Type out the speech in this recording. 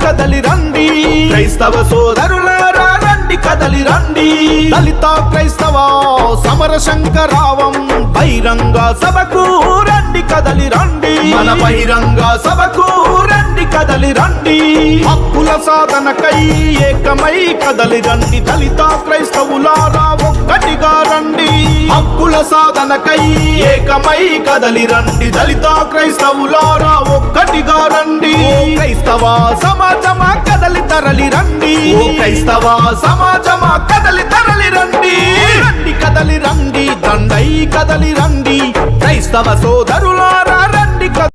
కదలి రండి క్రైస్తవ సోదరులారా రండి కదలి రండి దళిత క్రైస్తవ సమర శంకరావం బహిరంగ సభకు రండి కదలి రండి మన బహిరంగ సభకు రండి కదలి రండి హక్కుల సాధనకై ఏకమై కదలి రండి దళిత క్రైస్తవులారా ఒక్కటిగా రండి హక్కుల సాధనకై ఏకమై కదలి రండి దళిత క్రైస్తవులారా ఒక్కటిగా రండి క్రైస్తవ సమాజమా కదలి తరలి రండి క్రైస్తవ సమాజమా కదలి తరలి రండి రండి కదలి రండి దండై కదలి రండి క్రైస్తవ సోదరులారా